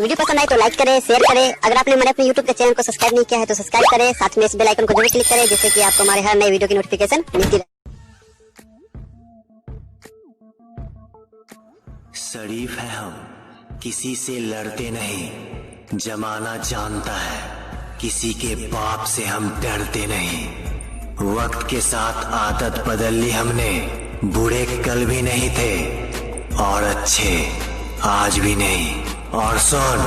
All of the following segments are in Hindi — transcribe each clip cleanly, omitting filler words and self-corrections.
वीडियो पसंद आए तो लाइक करें, शेयर करें। अगर आपने हमारे अपने यूट्यूब के चैनल को सब्सक्राइब नहीं किया है तो सब्सक्राइब करें, साथ में इस बेल आइकन को जरूर क्लिक करें जिससे कि आपको हमारे हर नए वीडियो की नोटिफिकेशन मिलती रहे। शरीफ है हम, किसी से लड़ते नहीं। जमाना जानता है, किसी के बाप से हम डरते नहीं। वक्त के साथ आदत बदल ली हमने, बुरे कल भी नहीं थे और अच्छे आज भी नहीं। और सुन,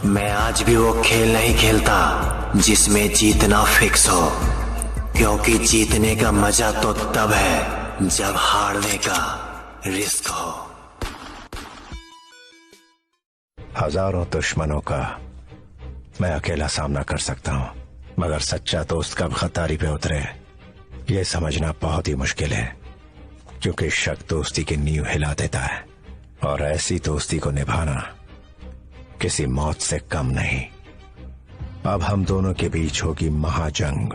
मैं आज भी वो खेल नहीं खेलता जिसमें जीतना फिक्स हो, क्योंकि जीतने का मजा तो तब है जब हारने का रिस्क हो। हजारों दुश्मनों का मैं अकेला सामना कर सकता हूं, मगर सच्चा दोस्त कब खतारी पे उतरे ये समझना बहुत ही मुश्किल है, क्योंकि शक दोस्ती की नींव हिला देता है और ऐसी दोस्ती को निभाना किसी मौत से कम नहीं। अब हम दोनों के बीच होगी महाजंग।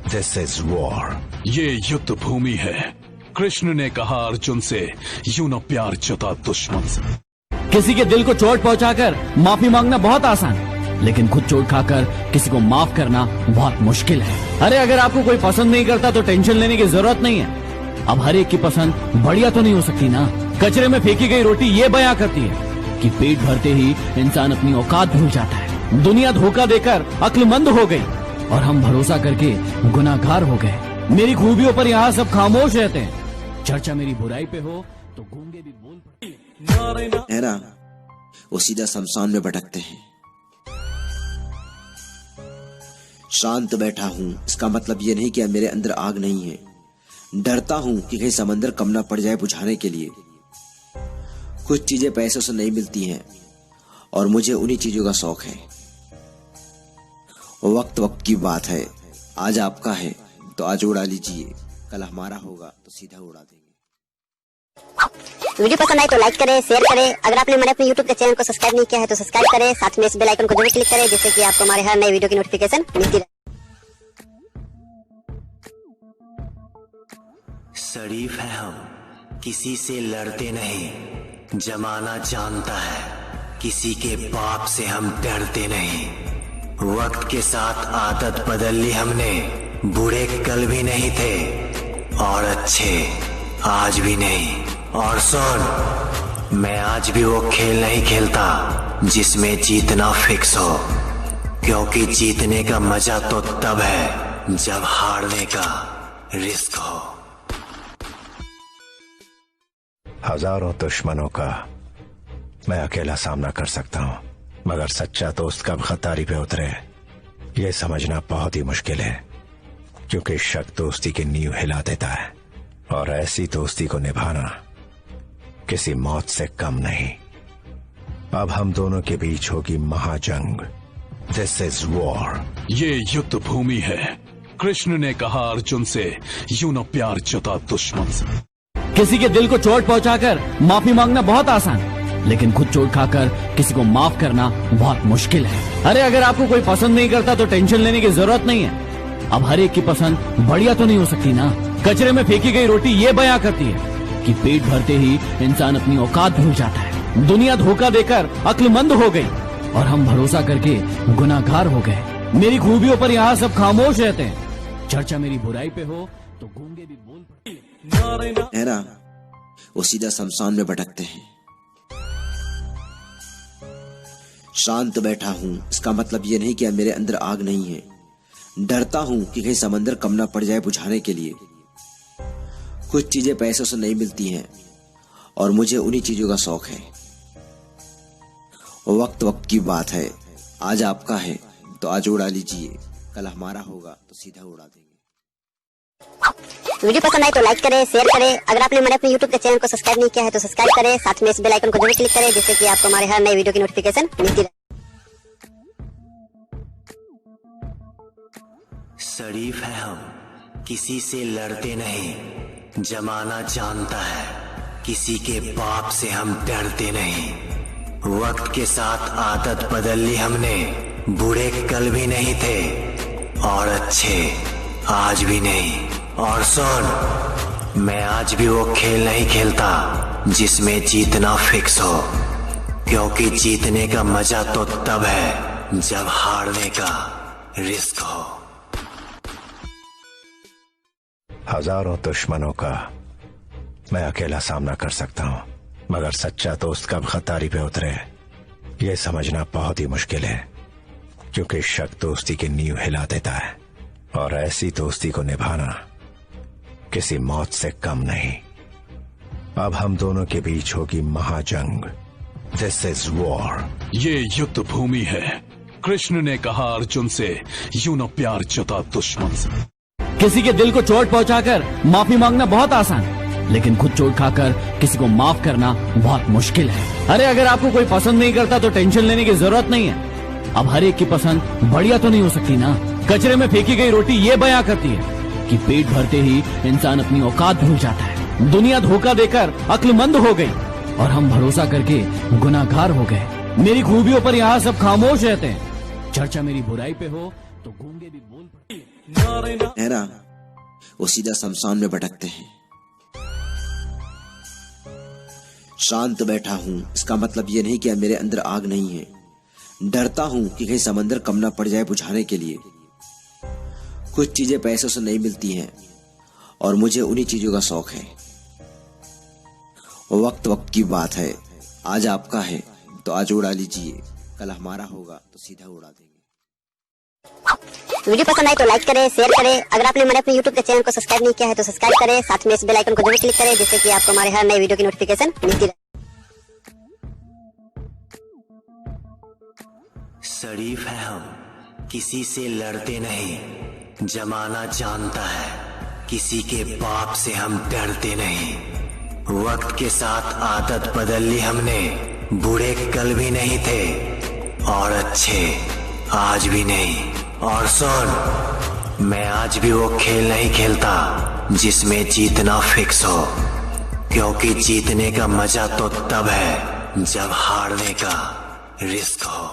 This is war. ये युद्ध भूमि है। कृष्ण ने कहा अर्जुन से, यूं न प्यार जता दुश्मन से। किसी के दिल को चोट पहुंचाकर माफी मांगना बहुत आसान है, लेकिन खुद चोट खाकर किसी को माफ करना बहुत मुश्किल है। अरे अगर आपको कोई पसंद नहीं करता तो टेंशन लेने की जरूरत नहीं है। अब हर एक की पसंद बढ़िया तो नहीं हो सकती ना। कचरे में फेंकी गई रोटी ये बयां करती है कि पेट भरते ही इंसान अपनी औकात भूल जाता है। दुनिया धोखा देकर अक्लमंद हो गई और हम भरोसा करके गुनाहगार हो गए। मेरी खूबियों पर यहाँ सब खामोश रहते हैं, चर्चा मेरी बुराई पे हो तो गूंगे भी बोल पड़ते है ना। वो सीधा शमशान में भटकते हैं। शांत बैठा हूं, इसका मतलब ये नहीं कि मेरे अंदर आग नहीं है। डरता हूं कि कहीं समंदर कम ना पड़ जाए बुझाने के लिए। कुछ चीजें पैसों से नहीं मिलती हैं और मुझे उन्हीं चीजों का शौक है। वक्त वक्त की बात है। आज आपका है तो आज उड़ा लीजिए, कल हमारा होगा तो सीधा उड़ा देंगे। वीडियो पसंद आए तो लाइक करें, शेयर करें। अगर आपने हमारे अपने यूट्यूब के चैनल को सब्सक्राइब नहीं किया है तो सब्सक्राइब करें, साथ में इस बेल आइकन को जरूर क्लिक करें जिससे कि आपको हमारे हर नए वीडियो की नोटिफिकेशन मिलती रहे। शरीफ है हम, किसी से लड़ते नहीं। जमाना जानता है, किसी के बाप से हम डरते नहीं। वक्त के साथ आदत बदल ली हमने, बुरे कल भी नहीं थे और अच्छे आज भी नहीं। और सुन, मैं आज भी वो खेल नहीं खेलता जिसमें जीतना फिक्स हो, क्योंकि जीतने का मजा तो तब है जब हारने का रिस्क हो। हजारों दुश्मनों का मैं अकेला सामना कर सकता हूं, मगर सच्चा दोस्त कब खतारी पे उतरे ये समझना बहुत ही मुश्किल है, क्योंकि शक दोस्ती की नींव हिला देता है और ऐसी दोस्ती को निभाना किसी मौत से कम नहीं। अब हम दोनों के बीच होगी महाजंग। This is war. ये युद्ध भूमि है। कृष्ण ने कहा अर्जुन से, यूं न प्यार जता दुश्मन से। किसी के दिल को चोट पहुंचाकर माफी मांगना बहुत आसान है, लेकिन खुद चोट खाकर किसी को माफ करना बहुत मुश्किल है। अरे अगर आपको कोई पसंद नहीं करता तो टेंशन लेने की जरूरत नहीं है। अब हर एक की पसंद बढ़िया तो नहीं हो सकती ना। कचरे में फेंकी गई रोटी ये बयां करती है कि पेट भरते ही इंसान अपनी औकात भूल जाता है। दुनिया धोखा देकर अक्लमंद हो गई और हम भरोसा करके गुनाहगार हो गए। मेरी खूबियों पर यहाँ सब खामोश रहते हैं, चर्चा मेरी बुराई पे हो तो गूंगे भी बोल पड़ते है ना। वो सीधा शमशान में भटकते हैं। शांत बैठा हूं, इसका मतलब ये नहीं कि मेरे अंदर आग नहीं है। डरता हूं कि कहीं समंदर कम ना पड़ जाए बुझाने के लिए। कुछ चीजें पैसों से नहीं मिलती हैं और मुझे उन्हीं चीजों का शौक है। वक्त वक्त की बात है। आज आपका है तो आज उड़ा लीजिए, कल हमारा होगा तो सीधा उड़ा देंगे। वीडियो पसंद आए तो लाइक करें, शेयर करें। अगर आपने हमारे अपने यूट्यूब के चैनल को सब्सक्राइब नहीं किया है तो सब्सक्राइब करें, साथ में इस बेल आइकन को जरूर क्लिक करें जिससे कि आपको हमारे हर नए वीडियो की नोटिफिकेशन मिलती रहे। शरीफ है हम, किसी से लड़ते नहीं। जमाना जानता है, किसी के बाप से हम डरते नहीं। वक्त के साथ आदत बदल ली हमने, बुरे कल भी नहीं थे और अच्छे आज भी नहीं। और सुन, मैं आज भी वो खेल नहीं खेलता जिसमें जीतना फिक्स हो, क्योंकि जीतने का मजा तो तब है जब हारने का रिस्क हो। हजारों दुश्मनों का मैं अकेला सामना कर सकता हूं, मगर सच्चा दोस्त कब खतारी पे उतरे ये समझना बहुत ही मुश्किल है, क्योंकि शक दोस्ती की नींव हिला देता है और ऐसी दोस्ती को निभाना किसी मौत से कम नहीं। अब हम दोनों के बीच होगी महाजंग। This is war. ये युद्ध भूमि है। कृष्ण ने कहा अर्जुन से, यूं न प्यार जता दुश्मन से। किसी के दिल को चोट पहुंचाकर माफी मांगना बहुत आसान है, लेकिन खुद चोट खाकर किसी को माफ करना बहुत मुश्किल है। अरे अगर आपको कोई पसंद नहीं करता तो टेंशन लेने की जरूरत नहीं है। अब हर एक की पसंद बढ़िया तो नहीं हो सकती ना। कचरे में फेंकी गई रोटी ये बयां करती है कि पेट भरते ही इंसान अपनी औकात भूल जाता है। दुनिया धोखा देकर अक्लमंद हो गई और हम भरोसा करके गुनाहगार हो गए। मेरी खूबियों पर यहाँ सब खामोश रहते हैं, चर्चा मेरी बुराई पे हो तो गूंगे भी बोल पड़ते। है ना, वो सीधा शमशान में भटकते हैं। शांत बैठा हूं, इसका मतलब ये नहीं कि मेरे अंदर आग नहीं है। डरता हूं कि कहीं समंदर कम ना पड़ जाए बुझाने के लिए। कुछ चीजें पैसों से नहीं मिलती हैं और मुझे उन्हीं चीजों का शौक है। वक्त वक्त की बात है। आज आपका है तो आज उड़ा लीजिए, कल हमारा होगा तो सीधा उड़ा देंगे। वीडियो पसंद आए तो लाइक करें, शेयर करें। अगर आपने हमारे अपने YouTube के चैनल को सब्सक्राइब नहीं किया है तो सब्सक्राइब करें, साथ में इस बेल आइकन को जरूर क्लिक करें जिससे कि आपको हमारे हर नए वीडियो की नोटिफिकेशन मिलती रहे। शरीफ है हम, किसी से लड़ते नहीं। जमाना जानता है, किसी के पाप से हम डरते नहीं। वक्त के साथ आदत बदल ली हमने। बुरे कल भी नहीं थे और अच्छे आज भी नहीं। और सुन, मैं आज भी वो खेल नहीं खेलता जिसमें जीतना फिक्स हो, क्योंकि जीतने का मजा तो तब है जब हारने का रिस्क हो।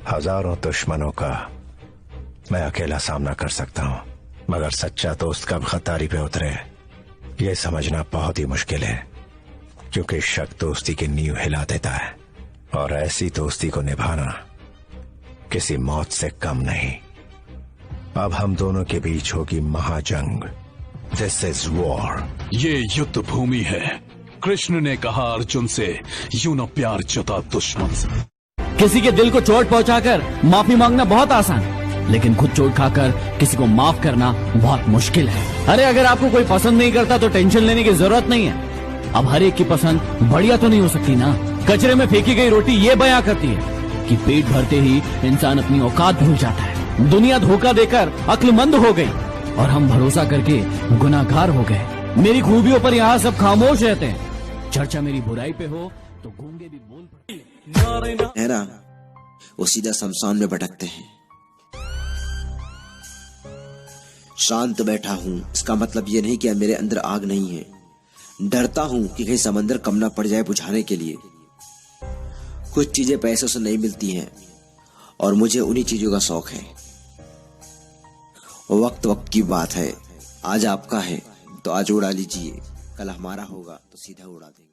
हजारों दुश्मनों का मैं अकेला सामना कर सकता हूं, मगर सच्चा दोस्त कब खतारी पे उतरे ये समझना बहुत ही मुश्किल है, क्योंकि शक दोस्ती की नींव हिला देता है और ऐसी दोस्ती को निभाना किसी मौत से कम नहीं। अब हम दोनों के बीच होगी महाजंग। This is war. ये युद्ध भूमि है। कृष्ण ने कहा अर्जुन से, यूं न प्यार जता दुश्मन से। किसी के दिल को चोट पहुंचाकर माफी मांगना बहुत आसान है, लेकिन खुद चोट खाकर किसी को माफ करना बहुत मुश्किल है। अरे अगर आपको कोई पसंद नहीं करता तो टेंशन लेने की जरूरत नहीं है। अब हर एक की पसंद बढ़िया तो नहीं हो सकती ना। कचरे में फेंकी गई रोटी ये बयां करती है कि पेट भरते ही इंसान अपनी औकात भूल जाता है। दुनिया धोखा देकर अक्लमंद हो गई और हम भरोसा करके गुनाहगार हो गए। मेरी खूबियों पर यहाँ सब खामोश रहते हैं, चर्चा मेरी बुराई पे हो तो गूंगे भी बोल पड़ते। है ना, वो सीधा शमशान में भटकते हैं। शांत बैठा हूं, इसका मतलब ये नहीं कि मेरे अंदर आग नहीं है। डरता हूं कि कहीं समंदर कम ना पड़ जाए बुझाने के लिए। कुछ चीजें पैसों से नहीं मिलती हैं और मुझे उन्हीं चीजों का शौक है। वक्त वक्त की बात है। आज आपका है तो आज उड़ा लीजिए, कल हमारा होगा तो सीधा उड़ा देंगे।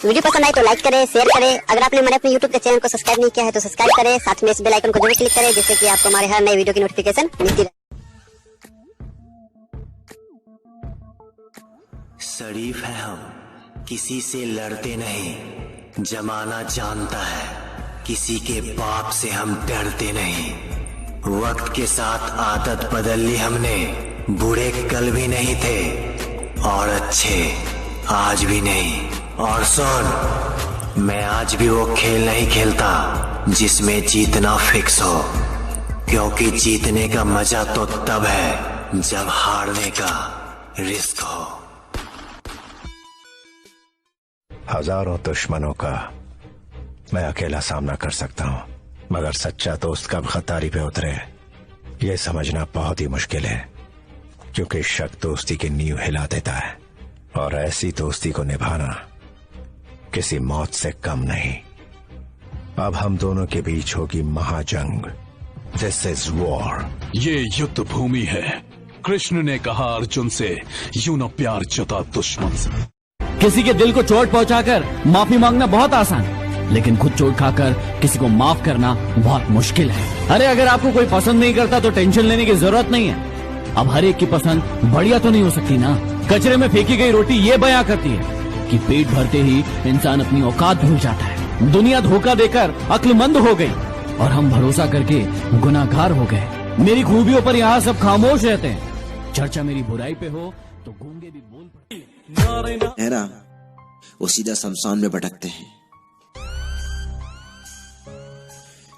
वीडियो पसंद आए तो लाइक करें, शेयर करें। अगर आपने हमारे अपने YouTube के चैनल को सब्सक्राइब नहीं किया है तो सब्सक्राइब करें, साथ में इस बेल आइकन को जरूर क्लिक करें जिससे कि आपको हमारे हर नए वीडियो की नोटिफिकेशन मिलती रहे। शरीफ है हम, किसी से लड़ते नहीं। जमाना जानता है, किसी के पाप से हम डरते नहीं। वक्त के साथ आदत बदल ली हमने। बुरे कल भी नहीं थे और अच्छे आज भी नहीं। और सुन, मैं आज भी वो खेल नहीं खेलता जिसमें जीतना फिक्स हो, क्योंकि जीतने का मजा तो तब है जब हारने का रिस्क हो। हजारों दुश्मनों का मैं अकेला सामना कर सकता हूं, मगर सच्चा दोस्त कब खतारी पे उतरे ये समझना बहुत ही मुश्किल है, क्योंकि शक दोस्ती की नींव हिला देता है और ऐसी दोस्ती को निभाना किसी मौत से कम नहीं। अब हम दोनों के बीच होगी महाजंग। This is war. ये युद्ध भूमि है। कृष्ण ने कहा अर्जुन से, यूं न प्यार जता दुश्मन से। किसी के दिल को चोट पहुंचाकर माफी मांगना बहुत आसान है, लेकिन खुद चोट खाकर किसी को माफ करना बहुत मुश्किल है। अरे अगर आपको कोई पसंद नहीं करता तो टेंशन लेने की जरूरत नहीं है। अब हर एक की पसंद बढ़िया तो नहीं हो सकती ना। कचरे में फेंकी गई रोटी ये बयां करती है कि पेट भरते ही इंसान अपनी औकात भूल जाता है। दुनिया धोखा देकर अक्लमंद हो गई और हम भरोसा करके गुनाहगार हो गए। मेरी खूबियों पर यहाँ सब खामोश रहते हैं। चर्चा मेरी बुराई पे हो तो गूंगे भी बोल पड़ते। है ना, वो सीधा शमशान में भटकते हैं।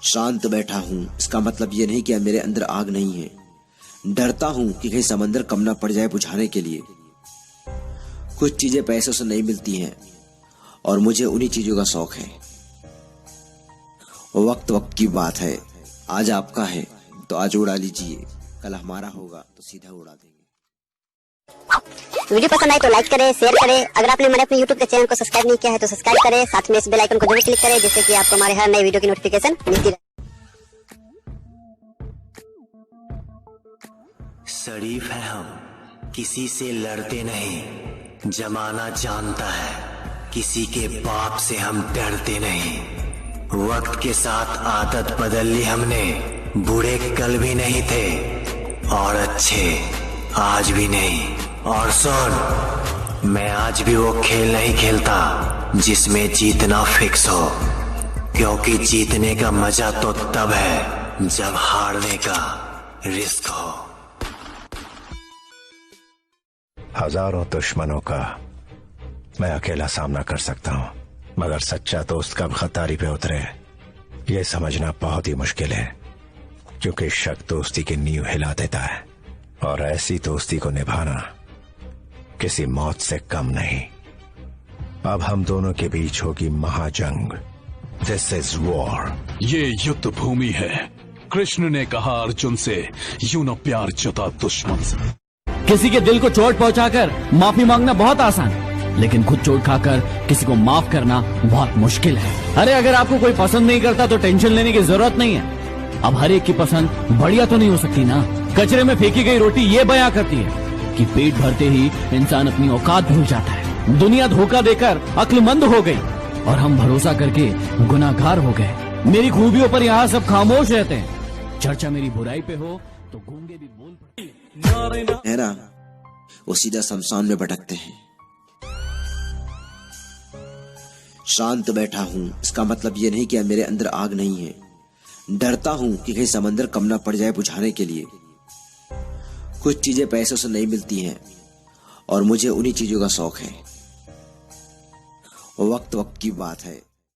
शांत बैठा हूं, इसका मतलब ये नहीं कि मेरे अंदर आग नहीं है। डरता हूं कि कहीं समंदर कम ना पड़ जाए बुझाने के लिए। कुछ चीजें पैसों से नहीं मिलती हैं और मुझे उन्हीं चीजों का शौक है। वक्त वक्त की बात है। आज आपका है तो आज उड़ा लीजिए, कल हमारा होगा तो सीधा उड़ा देंगे। वीडियो पसंद आए तो लाइक करें, शेयर करें। अगर आपने हमारे अपने YouTube के चैनल को सब्सक्राइब नहीं किया है तो सब्सक्राइब करें, साथ में इस बेल आइकन को जरूर क्लिक करें जिससे कि आपको हमारे हर नए वीडियो की नोटिफिकेशन मिलती रहे। शरीफ है हम, किसी से लड़ते नहीं। जमाना जानता है, किसी के पाप से हम डरते नहीं। वक्त के साथ आदत बदल ली हमने। बुरे कल भी नहीं थे और अच्छे आज भी नहीं। और सुन, मैं आज भी वो खेल नहीं खेलता जिसमें जीतना फिक्स हो, क्योंकि जीतने का मजा तो तब है जब हारने का रिस्क हो। हजारों दुश्मनों का मैं अकेला सामना कर सकता हूं, मगर सच्चा दोस्त कब खतारी पे उतरे ये समझना बहुत ही मुश्किल है, क्योंकि शक दोस्ती की नींव हिला देता है और ऐसी दोस्ती को निभाना किसी मौत से कम नहीं। अब हम दोनों के बीच होगी महाजंग। This is war. ये युद्ध भूमि है। कृष्ण ने कहा अर्जुन से, यूं न प्यार जता दुश्मन से। किसी के दिल को चोट पहुंचाकर माफी मांगना बहुत आसान है, लेकिन खुद चोट खाकर किसी को माफ करना बहुत मुश्किल है। अरे अगर आपको कोई पसंद नहीं करता तो टेंशन लेने की जरूरत नहीं है। अब हर एक की पसंद बढ़िया तो नहीं हो सकती ना। कचरे में फेंकी गई रोटी ये बयां करती है कि पेट भरते ही इंसान अपनी औकात भूल जाता है। दुनिया धोखा देकर अक्लमंद हो गई और हम भरोसा करके गुनाहगार हो गए। मेरी खूबियों पर यहाँ सब खामोश रहते हैं। चर्चा मेरी बुराई पे हो तो गूंगे भी बोल पड़ते। है ना, वो सीधा शमशान में भटकते हैं। शांत बैठा हूं, इसका मतलब ये नहीं कि मेरे अंदर आग नहीं है। डरता हूं कि कहीं समंदर कम ना पड़ जाए बुझाने के लिए। कुछ चीजें पैसों से नहीं मिलती हैं और मुझे उन्हीं चीजों का शौक है। वक्त वक्त की बात है।